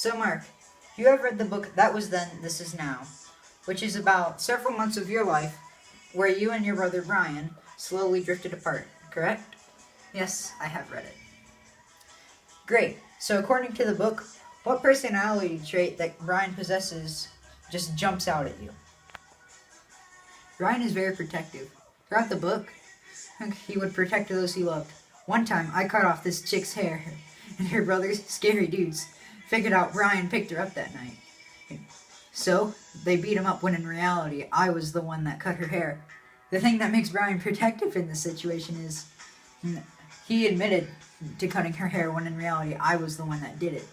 So Mark, you have read the book That Was Then, This Is Now, which is about several months of your life where you and your brother Brian slowly drifted apart, correct? Yes, I have read it. Great. So according to the book, what personality trait that Brian possesses just jumps out at you? Brian is very protective. Throughout the book, he would protect those he loved. One time, I cut off this chick's hair, and her brother's scary dudes figured out Brian picked her up that night. So, they beat him up when in reality, I was the one that cut her hair. The thing that makes Brian protective in this situation is he admitted to cutting her hair when in reality, I was the one that did it.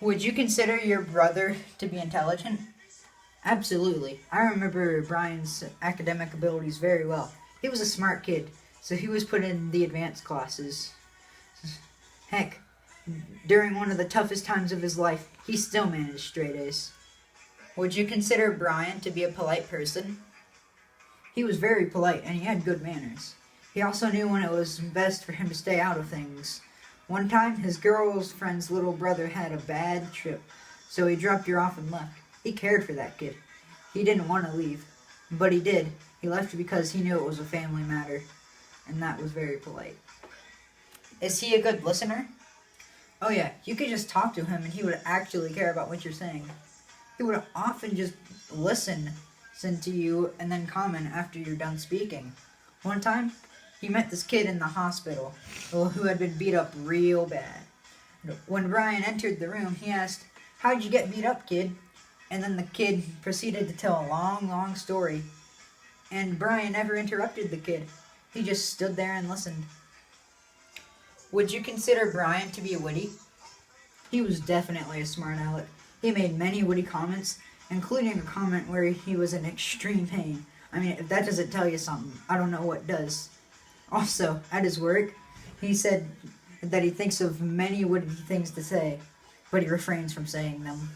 Would you consider your brother to be intelligent? Absolutely. I remember Brian's academic abilities very well. He was a smart kid, so he was put in the advanced classes. Heck, during one of the toughest times of his life, he still managed straight A's. Would you consider Brian to be a polite person? He was very polite, and he had good manners. He also knew when it was best for him to stay out of things. One time, his girlfriend's little brother had a bad trip, so he dropped her off and left. He cared for that kid. He didn't want to leave, but he did. He left because he knew it was a family matter, and that was very polite. Is he a good listener? Oh yeah, you could just talk to him and he would actually care about what you're saying. He would often just listen to you and then comment after you're done speaking. One time, he met this kid in the hospital who had been beat up real bad. When Brian entered the room, he asked, "How'd you get beat up, kid?" And then the kid proceeded to tell a long, long story. And Brian never interrupted the kid. He just stood there and listened. Would you consider Brian to be witty? He was definitely a smart aleck. He made many witty comments, including a comment where he was in extreme pain. I mean, if that doesn't tell you something, I don't know what does. Also, at his work, he said that he thinks of many witty things to say, but he refrains from saying them.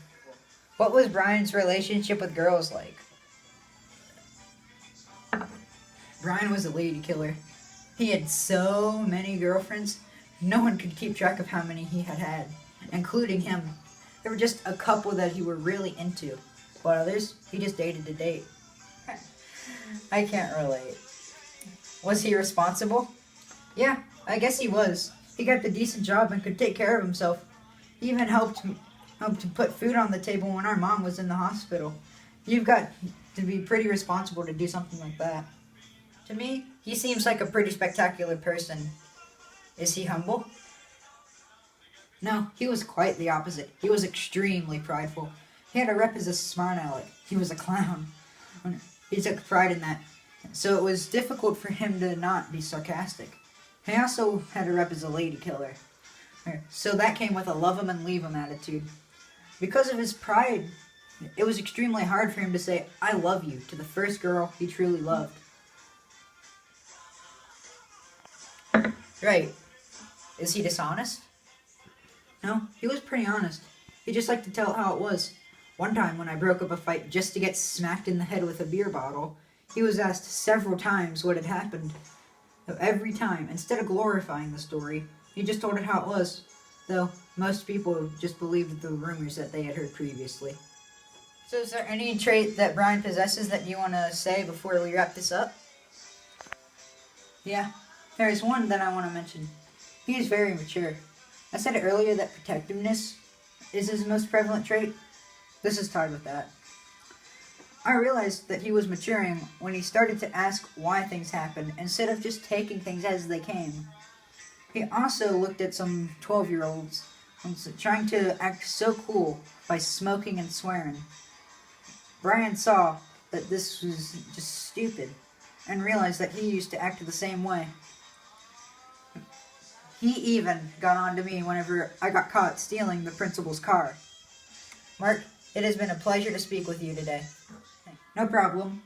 What was Brian's relationship with girls like? Brian was a lady killer. He had so many girlfriends, no one could keep track of how many he had, including him. There were just a couple that he were really into, but others, he just dated to date. I can't relate. Was he responsible? Yeah, I guess he was. He got a decent job and could take care of himself. He even helped to put food on the table when our mom was in the hospital. You've got to be pretty responsible to do something like that. To me, he seems like a pretty spectacular person. Is he humble? No, he was quite the opposite. He was extremely prideful. He had a rep as a smart aleck. He was a clown. He took pride in that, so it was difficult for him to not be sarcastic. He also had a rep as a lady killer, so that came with a love him and leave him attitude. Because of his pride, it was extremely hard for him to say, "I love you," to the first girl he truly loved. Right. Is he dishonest? No, he was pretty honest. He just liked to tell how it was. One time when I broke up a fight just to get smacked in the head with a beer bottle, he was asked several times what had happened. Every time, instead of glorifying the story, he just told it how it was. Though, most people just believed the rumors that they had heard previously. So is there any trait that Brian possesses that you want to say before we wrap this up? Yeah, there is one that I want to mention. He is very mature. I said earlier that protectiveness is his most prevalent trait. This is tied with that. I realized that he was maturing when he started to ask why things happened instead of just taking things as they came. He also looked at some 12-year-olds trying to act so cool by smoking and swearing. Brian saw that this was just stupid and realized that he used to act the same way. He even got on to me whenever I got caught stealing the principal's car. Mark, it has been a pleasure to speak with you today. No problem.